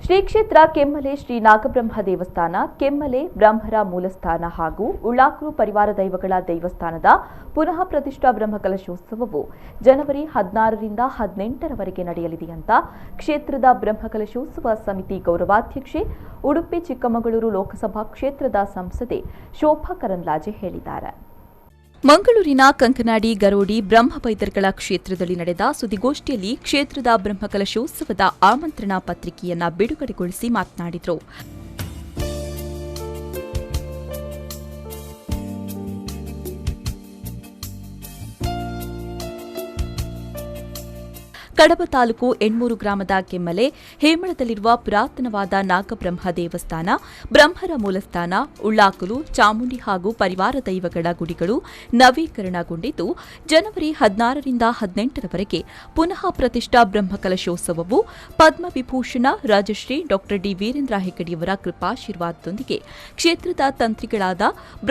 ಶ್ರೀ ಕ್ಷೇತ್ರ ಕೆಮ್ಮಲೆ ಶ್ರೀ ನಾಗಬ್ರಹ್ಮ ದೇವಸ್ಥಾನ, ಕೆಮ್ಮಲೆ ಬ್ರಹ್ಮರ ಮೂಲಸ್ಥಾನ ಹಾಗೂ ಉಳ್ಳಾಕಲು ಪರಿವಾರ ದೈವಗಳ ದೇವಸ್ಥಾನದ ಪುನಃ ಪ್ರತಿಷ್ಠಾ ಬ್ರಹ್ಮಕಲಶೋತ್ಸವವು ಜನವರಿ 16ರಿಂದ 18ರವರೆಗೆ ನಡೆಯಲಿದೆ ಅಂತ ಕ್ಷೇತ್ರದ ಬ್ರಹ್ಮಕಲಶೋತ್ಸವ ಸಮಿತಿ ಗೌರವಾಧ್ಯಕ್ಷೆ, ಉಡುಪಿ ಚಿಕ್ಕಮಗಳೂರು ಲೋಕಸಭಾ ಕ್ಷೇತ್ರದ ಸಂಸದೆ ಶೋಭಾ ಕರಂದ್ಲಾಜೆ ಹೇಳಿದ್ದಾರೆ. ಮಂಗಳೂರಿನ ಕಂಕನಾಡಿ ಗರೋಡಿ ಬ್ರಹ್ಮವೈದ್ಯರುಗಳ ಕ್ಷೇತ್ರದಲ್ಲಿ ನಡೆದ ಸುದ್ದಿಗೋಷ್ಠಿಯಲ್ಲಿ ಕ್ಷೇತ್ರದ ಬ್ರಹ್ಮಕಲಶೋತ್ಸವದ ಆಮಂತ್ರಣ ಪತ್ರಿಕೆಯನ್ನ ಬಿಡುಗಡೆಗೊಳಿಸಿ ಮಾತನಾಡಿದರು. ಕಡಬ ತಾಲೂಕು ಎಣ್ಮೂರು ಗ್ರಾಮದ ಕೆಮ್ಮಲೆ ಹೇಮಳದಲ್ಲಿರುವ ಪುರಾತನವಾದ ನಾಗಬ್ರಹ್ಮ ದೇವಸ್ಥಾನ, ಬ್ರಹ್ಮರ ಮೂಲಸ್ಥಾನ, ಉಳ್ಳಾಕಲು, ಚಾಮುಂಡಿ ಹಾಗೂ ಪರಿವಾರ ದೈವಗಳ ಗುಡಿಗಳು ನವೀಕರಣಗೊಂಡಿದ್ದು, ಜನವರಿ 16ರಿಂದ 18ರವರೆಗೆ ಪುನಃ ಪ್ರತಿಷ್ಠಾ ಬ್ರಹ್ಮಕಲಶೋತ್ಸವವು ಪದ್ಮವಿಭೂಷಣ ರಾಜಶ್ರೀ ಡಾ ಡಿ ವೀರೇಂದ್ರ ಹೆಗ್ಗಡೆಯವರ ಕೃಪಾಶೀರ್ವಾದದೊಂದಿಗೆ ಕ್ಷೇತ್ರದ ತಂತ್ರಿಗಳಾದ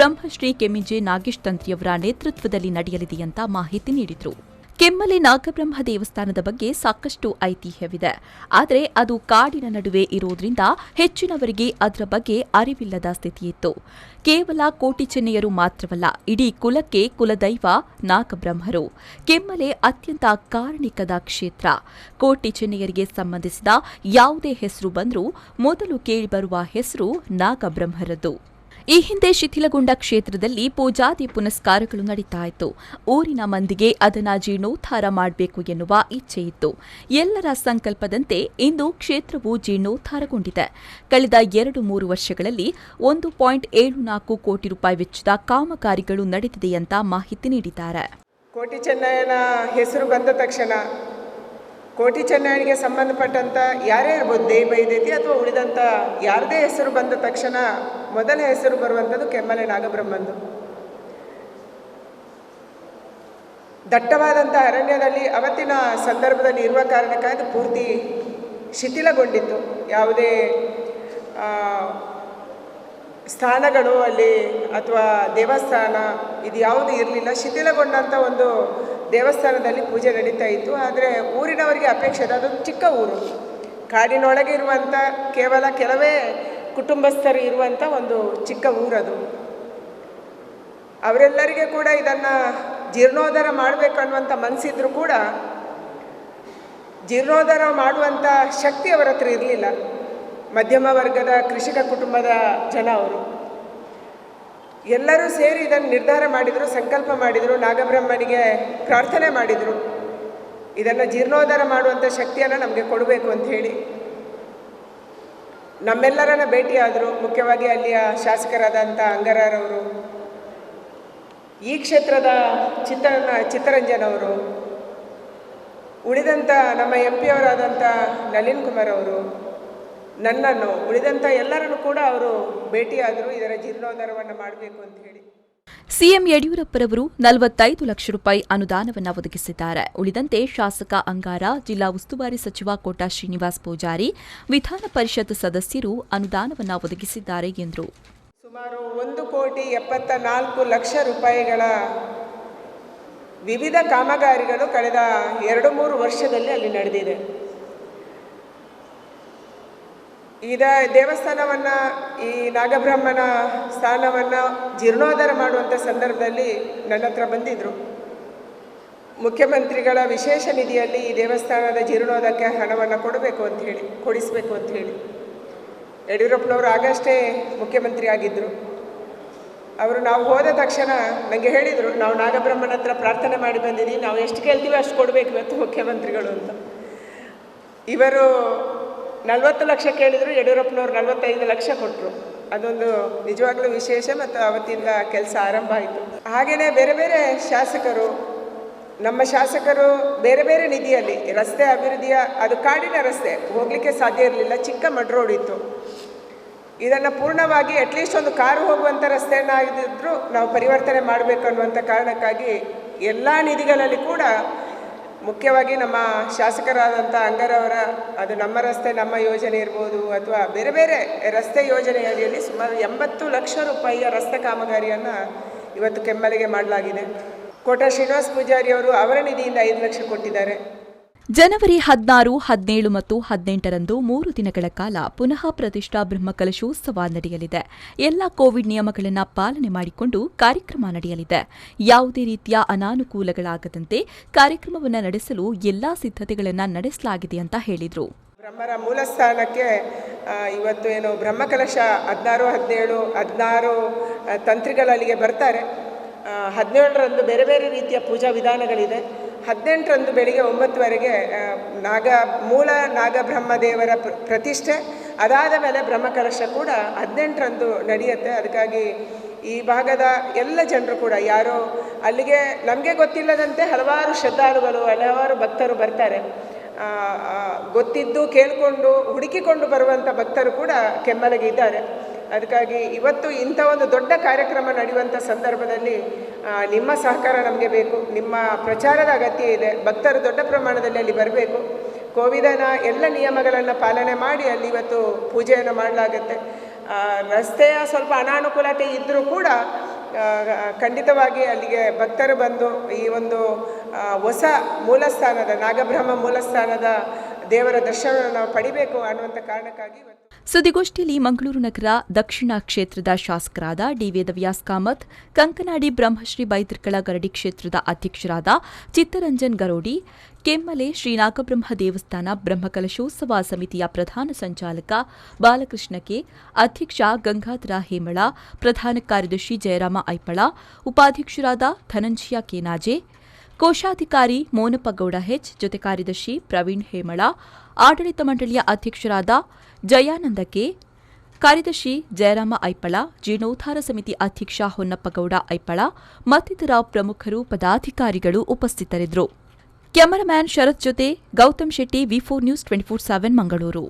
ಬ್ರಹ್ಮಶ್ರೀ ಕೆಮ್ಮಿಂಜೆ ನಾಗೇಶ್ ತಂತ್ರಿಯವರ ನೇತೃತ್ವದಲ್ಲಿ ನಡೆಯಲಿದೆ ಅಂತ ಮಾಹಿತಿ ನೀಡಿದರು. ಕೆಮ್ಮಲೆ ನಾಗಬ್ರಹ್ಮ ದೇವಸ್ಥಾನದ ಬಗ್ಗೆ ಸಾಕಷ್ಟು ಐತಿಹ್ಯವಿದೆ. ಆದರೆ ಅದು ಕಾಡಿನ ನಡುವೆ ಇರೋದ್ರಿಂದ ಹೆಚ್ಚಿನವರಿಗೆ ಅದರ ಬಗ್ಗೆ ಅರಿವಿಲ್ಲದ ಸ್ಥಿತಿಯಿತ್ತು. ಕೇವಲ ಕೋಟಿ ಚೆನ್ನಯ್ಯರು ಮಾತ್ರವಲ್ಲ, ಇಡೀ ಕುಲಕ್ಕೆ ಕುಲದೈವ ನಾಗಬ್ರಹ್ಮರು. ಕೆಮ್ಮಲೆ ಅತ್ಯಂತ ಕಾರಣಿಕದ ಕ್ಷೇತ್ರ. ಕೋಟಿ ಚೆನ್ನಯ್ಯರಿಗೆ ಸಂಬಂಧಿಸಿದ ಯಾವುದೇ ಹೆಸರು ಬಂದರೂ ಮೊದಲು ಕೇಳಿಬರುವ ಹೆಸರು ನಾಗಬ್ರಹ್ಮರದ್ದು. ಈ ಹಿಂದೆ ಶಿಥಿಲಗೊಂಡ ಕ್ಷೇತ್ರದಲ್ಲಿ ಪೂಜಾದಿ ಪುನಸ್ಕಾರಗಳು ನಡೀತಾ ಇತ್ತು. ಊರಿನ ಮಂದಿಗೆ ಅದನ್ನ ಜೀರ್ಣೋದ್ಧಾರ ಮಾಡಬೇಕು ಎನ್ನುವ ಇಚ್ಛೆಯಿತ್ತು. ಎಲ್ಲರ ಸಂಕಲ್ಪದಂತೆ ಇಂದು ಕ್ಷೇತ್ರವು ಜೀರ್ಣೋದ್ಧಾರಗೊಂಡಿದೆ. ಕಳೆದ 2-3 ವರ್ಷಗಳಲ್ಲಿ 1.74 ಕೋಟಿ ರೂಪಾಯಿ ವೆಚ್ಚದ ಕಾಮಗಾರಿಗಳು ನಡೆದಿದೆ ಅಂತ ಮಾಹಿತಿ ನೀಡಿದ್ದಾರೆ. ಕೋಟಿ ಚೆನ್ನಯ್ಯನ ಹೆಸರು ಬಂದ ತಕ್ಷಣ ಕೋಟಿ ಚೆನ್ನಯ್ಯನಿಗೆ ಸಂಬಂಧಪಟ್ಟಂಥ ಯಾರೇ ಇರ್ಬೋದು, ದೈವೈದೇತಿ ಅಥವಾ ಉಳಿದಂಥ ಯಾರದೇ ಹೆಸರು ಬಂದ ತಕ್ಷಣ ಮೊದಲ ಹೆಸರು ಬರುವಂಥದ್ದು ಕೆಮ್ಮಲೆ ನಾಗಬ್ರಹ್ಮಂದು. ದಟ್ಟವಾದಂಥ ಅರಣ್ಯದಲ್ಲಿ ಅವತ್ತಿನ ಸಂದರ್ಭದಲ್ಲಿ ಇರುವ ಕಾರಣಕ್ಕಾಗಿ ಅದು ಪೂರ್ತಿ ಶಿಥಿಲಗೊಂಡಿತ್ತು. ಯಾವುದೇ ಸ್ಥಾನಗಳು ಅಲ್ಲಿ ಅಥವಾ ದೇವಸ್ಥಾನ ಇದು ಯಾವುದೂ ಇರಲಿಲ್ಲ. ಶಿಥಿಲಗೊಂಡಂಥ ಒಂದು ದೇವಸ್ಥಾನದಲ್ಲಿ ಪೂಜೆ ನಡೀತಾ ಇತ್ತು. ಆದರೆ ಊರಿನವರಿಗೆ ಅಪೇಕ್ಷೆ ಇದೆ, ಅದೊಂದು ಚಿಕ್ಕ ಊರು, ಕಾಡಿನೊಳಗೆ ಇರುವಂಥ ಕೇವಲ ಕೆಲವೇ ಕುಟುಂಬಸ್ಥರು ಇರುವಂಥ ಒಂದು ಚಿಕ್ಕ ಊರದು. ಅವರೆಲ್ಲರಿಗೆ ಕೂಡ ಇದನ್ನು ಜೀರ್ಣೋದ್ಧಾರ ಮಾಡಬೇಕು ಅನ್ನುವಂಥ ಮನಸ್ಸಿದ್ರೂ ಕೂಡ ಜೀರ್ಣೋದ್ಧಾರ ಮಾಡುವಂಥ ಶಕ್ತಿ ಅವರ ಹತ್ರ ಇರಲಿಲ್ಲ. ಮಧ್ಯಮ ವರ್ಗದ ಕೃಷಿಕ ಕುಟುಂಬದ ಜನ ಅವರು ಎಲ್ಲರೂ ಸೇರಿ ಇದನ್ನು ನಿರ್ಧಾರ ಮಾಡಿದರು, ಸಂಕಲ್ಪ ಮಾಡಿದರು, ನಾಗಬ್ರಹ್ಮನಿಗೆ ಪ್ರಾರ್ಥನೆ ಮಾಡಿದರು, ಇದನ್ನು ಜೀರ್ಣೋದ್ಧಾರ ಮಾಡುವಂಥ ಶಕ್ತಿಯನ್ನು ನಮಗೆ ಕೊಡಬೇಕು ಅಂತ ಹೇಳಿ ನಮ್ಮೆಲ್ಲರನ್ನ ಭೇಟಿಯಾದರು. ಮುಖ್ಯವಾಗಿ ಅಲ್ಲಿಯ ಶಾಸಕರಾದಂಥ ಅಂಗರಾರವರು, ಈ ಕ್ಷೇತ್ರದ ಚಿತ್ತರಂಜನ್ ಅವರು, ಉಳಿದಂಥ ನಮ್ಮ MP ಅವರಾದಂಥ ನಳಿನ್ ಕುಮಾರ್ ಅವರು, ನನ್ನನ್ನು, ಉಳಿದಂಥ ಎಲ್ಲರನ್ನು ಕೂಡ ಅವರು ಭೇಟಿಯಾದರು. ಇದರ ಜೀರ್ಣೋದ್ಧಾರವನ್ನು ಮಾಡಬೇಕು ಅಂತ ಹೇಳಿ ಸಿಎಂ ಯಡಿಯೂರಪ್ಪರವರು 45 ಲಕ್ಷ ರೂಪಾಯಿ ಅನುದಾನವನ್ನು ಒದಗಿಸಿದ್ದಾರೆ. ಉಳಿದಂತೆ ಶಾಸಕ ಅಂಗಾರ, ಜಿಲ್ಲಾ ಉಸ್ತುವಾರಿ ಸಚಿವ ಕೋಟ ಶ್ರೀನಿವಾಸ್ ಪೂಜಾರಿ, ವಿಧಾನ ಪರಿಷತ್ ಸದಸ್ಯರು ಅನುದಾನವನ್ನು ಒದಗಿಸಿದ್ದಾರೆ ಎಂದರು. ಸುಮಾರು 1,74,00,000 ರೂಪಾಯಿಗಳ ವಿವಿಧ ಕಾಮಗಾರಿಗಳು ಕಳೆದ 2-3 ವರ್ಷದಲ್ಲಿ ಅಲ್ಲಿ ನಡೆದಿದೆ. ಈಗ ದೇವಸ್ಥಾನವನ್ನು, ಈ ನಾಗಬ್ರಹ್ಮನ ಸ್ಥಾನವನ್ನು ಜೀರ್ಣೋದ್ಧಾರ ಮಾಡುವಂಥ ಸಂದರ್ಭದಲ್ಲಿ ನನ್ನ ಹತ್ರ ಬಂದಿದ್ದರು. ಮುಖ್ಯಮಂತ್ರಿಗಳ ವಿಶೇಷ ನಿಧಿಯಲ್ಲಿ ಈ ದೇವಸ್ಥಾನದ ಜೀರ್ಣೋದ್ಧಾರಕ್ಕೆ ಹಣವನ್ನು ಕೊಡಿಸಬೇಕು ಅಂತ ಹೇಳಿ ಯಡಿಯೂರಪ್ಪನವರು ಆಗಷ್ಟೇ ಮುಖ್ಯಮಂತ್ರಿ ಆಗಿದ್ದರು. ಅವರು ನಾವು ಹೋದ ತಕ್ಷಣ ನನಗೆ ಹೇಳಿದರು, ನಾವು ನಾಗಬ್ರಹ್ಮನ ಹತ್ರ ಪ್ರಾರ್ಥನೆ ಮಾಡಿ ಬಂದಿದ್ದೀವಿ, ನಾವು ಎಷ್ಟು ಕೇಳ್ತೀವಿ ಅಷ್ಟು ಕೊಡಬೇಕು ಇವತ್ತು ಮುಖ್ಯಮಂತ್ರಿಗಳು ಅಂತ. ಇವರು 40 ಲಕ್ಷ ಕೇಳಿದರು, ಯಡಿಯೂರಪ್ಪನವರು 45 ಲಕ್ಷ ಕೊಟ್ಟರು. ಅದೊಂದು ನಿಜವಾಗ್ಲೂ ವಿಶೇಷ. ಮತ್ತು ಅವತ್ತಿಂದ ಕೆಲಸ ಆರಂಭ ಆಯಿತು. ಹಾಗೆಯೇ ಬೇರೆ ಬೇರೆ ಶಾಸಕರು, ನಮ್ಮ ಶಾಸಕರು ಬೇರೆ ಬೇರೆ ನಿಧಿಯಲ್ಲಿ ರಸ್ತೆ ಅಭಿವೃದ್ಧಿಯ, ಅದು ಕಾಡಿನ ರಸ್ತೆ, ಹೋಗಲಿಕ್ಕೆ ಸಾಧ್ಯ ಇರಲಿಲ್ಲ, ಚಿಕ್ಕ ಮಡ್ ರೋಡ್ ಇತ್ತು. ಇದನ್ನು ಪೂರ್ಣವಾಗಿ ಅಟ್ಲೀಸ್ಟ್ ಒಂದು ಕಾರು ಹೋಗುವಂಥ ರಸ್ತೆಯನ್ನಾಗಿದ್ದರೂ ನಾವು ಪರಿವರ್ತನೆ ಮಾಡಬೇಕು ಅನ್ನುವಂಥ ಕಾರಣಕ್ಕಾಗಿ ಎಲ್ಲ ನಿಧಿಗಳಲ್ಲಿ ಕೂಡ ಮುಖ್ಯವಾಗಿ ನಮ್ಮ ಶಾಸಕರಾದಂಥ ಅಂಗರವರ, ಅದು ನಮ್ಮ ರಸ್ತೆ ನಮ್ಮ ಯೋಜನೆ ಇರ್ಬೋದು ಅಥವಾ ಬೇರೆ ಬೇರೆ ರಸ್ತೆ ಯೋಜನೆ ಅಡಿಯಲ್ಲಿ ಸುಮಾರು 80 ಲಕ್ಷ ರೂಪಾಯಿಯ ರಸ್ತೆ ಕಾಮಗಾರಿಯನ್ನು ಇವತ್ತು ಕೆಮ್ಮಲೆಗೆ ಮಾಡಲಾಗಿದೆ. ಕೋಟ ಶ್ರೀನಿವಾಸ್ ಪೂಜಾರಿ ಅವರು ಅವರ ನಿಧಿಯಿಂದ 5 ಲಕ್ಷ ಕೊಟ್ಟಿದ್ದಾರೆ. ಜನವರಿ 16, 17 ಮತ್ತು 18ರಂದು 3 ದಿನಗಳ ಕಾಲ ಪುನಃ ಪ್ರತಿಷ್ಠಾ ಬ್ರಹ್ಮಕಲಶೋತ್ಸವ ನಡೆಯಲಿದೆ. ಎಲ್ಲ ಕೋವಿಡ್ ನಿಯಮಗಳನ್ನು ಪಾಲನೆ ಮಾಡಿಕೊಂಡು ಕಾರ್ಯಕ್ರಮ ನಡೆಯಲಿದೆ. ಯಾವುದೇ ರೀತಿಯ ಅನಾನುಕೂಲಗಳಾಗದಂತೆ ಕಾರ್ಯಕ್ರಮವನ್ನು ನಡೆಸಲು ಎಲ್ಲಾ ಸಿದ್ಧತೆಗಳನ್ನು ನಡೆಸಲಾಗಿದೆ ಅಂತ ಹೇಳಿದರು. ಬ್ರಹ್ಮರ ಮೂಲಸ್ಥಾನಕ್ಕೆ ಇವತ್ತು ಏನು ಬ್ರಹ್ಮಕಲಶ 16, 17, 16 ತಂತ್ರಿಗಳಲ್ಲಿಗೆ ಬರ್ತಾರೆ. 17ರಂದು ಬೇರೆ ಬೇರೆ ರೀತಿಯ ಪೂಜಾ ವಿಧಾನಗಳಿದೆ. 18ರಂದು ಬೆಳಿಗ್ಗೆ 9ವರೆಗೆ ಮೂಲ ನಾಗಬ್ರಹ್ಮದೇವರ ಪ್ರತಿಷ್ಠೆ, ಅದಾದ ಮೇಲೆ ಬ್ರಹ್ಮಕಲಶ ಕೂಡ 18ರಂದು ನಡೆಯುತ್ತೆ. ಅದಕ್ಕಾಗಿ ಈ ಭಾಗದ ಎಲ್ಲ ಜನರು ಕೂಡ ಯಾರೋ ಅಲ್ಲಿಗೆ ನಮಗೆ ಗೊತ್ತಿಲ್ಲದಂತೆ ಹಲವಾರು ಶ್ರದ್ಧಾಳುಗಳು, ಹಲವಾರು ಭಕ್ತರು ಬರ್ತಾರೆ. ಗೊತ್ತಿದ್ದು ಕೇಳಿಕೊಂಡು ಹುಡುಕಿಕೊಂಡು ಬರುವಂಥ ಭಕ್ತರು ಕೂಡ ಕೆಮ್ಮಲಿಗೆ ಇದ್ದಾರೆ. ಅದಕ್ಕಾಗಿ ಇವತ್ತು ಇಂಥ ಒಂದು ದೊಡ್ಡ ಕಾರ್ಯಕ್ರಮ ನಡೆಯುವಂಥ ಸಂದರ್ಭದಲ್ಲಿ ನಿಮ್ಮ ಸಹಕಾರ ನಮಗೆ ಬೇಕು. ನಿಮ್ಮ ಪ್ರಚಾರದ ಅಗತ್ಯ ಇದೆ. ಭಕ್ತರು ದೊಡ್ಡ ಪ್ರಮಾಣದಲ್ಲಿ ಅಲ್ಲಿ ಬರಬೇಕು. ಕೋವಿಡನ ಎಲ್ಲ ನಿಯಮಗಳನ್ನು ಪಾಲನೆ ಮಾಡಿ ಅಲ್ಲಿ ಇವತ್ತು ಪೂಜೆಯನ್ನು ಮಾಡಲಾಗುತ್ತೆ. ರಸ್ತೆಯ ಸ್ವಲ್ಪ ಅನಾನುಕೂಲತೆ ಇದ್ದರೂ ಕೂಡ ಖಂಡಿತವಾಗಿ ಅಲ್ಲಿಗೆ ಭಕ್ತರು ಬಂದು ಈ ಒಂದು ಹೊಸ ಮೂಲಸ್ಥಾನದ ನಾಗಬ್ರಹ್ಮ ಮೂಲಸ್ಥಾನದ ದೇವರ ದರ್ಶನವನ್ನು ನಾವು ಪಡಿಬೇಕು ಅನ್ನುವಂಥ ಕಾರಣಕ್ಕಾಗಿ ಸುದ್ದಿಗೋಷ್ಠಿಯಲ್ಲಿ ಮಂಗಳೂರು ನಗರ ದಕ್ಷಿಣ ಕ್ಷೇತ್ರದ ಶಾಸಕರಾದ ಡಿ. ವೇದವ್ಯಾಸ್ ಕಾಮತ್, ಕಂಕನಾಡಿ ಬ್ರಹ್ಮಶ್ರೀ ಬೈತರ್ಕಳ ಗರಡಿ ಕ್ಷೇತ್ರದ ಅಧ್ಯಕ್ಷರಾದ ಚಿತ್ತರಂಜನ್ ಗರೋಡಿ, ಕೆಮ್ಮಲೆ ಶ್ರೀ ನಾಗಬ್ರಹ್ಮ ದೇವಸ್ಥಾನ ಬ್ರಹ್ಮಕಲಶೋತ್ಸವ ಸಮಿತಿಯ ಪ್ರಧಾನ ಸಂಚಾಲಕ ಬಾಲಕೃಷ್ಣ ಕೆ, ಅಧ್ಯಕ್ಷ ಗಂಗಾಧರ ಹೇಮಳ, ಪ್ರಧಾನ ಕಾರ್ಯದರ್ಶಿ ಜಯರಾಮ ಐಪಳ, ಉಪಾಧ್ಯಕ್ಷರಾದ ಧನಂಜಯ ಕೆನಾಜೆ, ಕೋಶಾಧಿಕಾರಿ ಮೋನಪ್ಪಗೌಡ ಹೆಚ್, ಜೊತೆ ಕಾರ್ಯದರ್ಶಿ ಪ್ರವೀಣ್ ಹೇಮಳ, ಆಡಳಿತ ಮಂಡಳಿಯ ಅಧ್ಯಕ್ಷರಾದ ಜಯಾನಂದ ಕೆ, ಕಾರ್ಯದರ್ಶಿ ಜಯರಾಮ ಐಪಳ, ಜೀರ್ಣೋದ್ಧಾರ ಸಮಿತಿ ಅಧ್ಯಕ್ಷ ಹೊನ್ನಪ್ಪಗೌಡ ಐಪಳ ಮತ್ತಿತರ ಪ್ರಮುಖರು, ಪದಾಧಿಕಾರಿಗಳು ಉಪಸ್ಥಿತರಿದ್ದರು. ಕ್ಯಾಮರಾಮ್ಯಾನ್ ಶರತ್ ಜೊತೆ ಗೌತಮ್ ಶೆಟ್ಟಿ, ವಿ4 ನ್ಯೂಸ್ 24/7 ಮಂಗಳೂರು.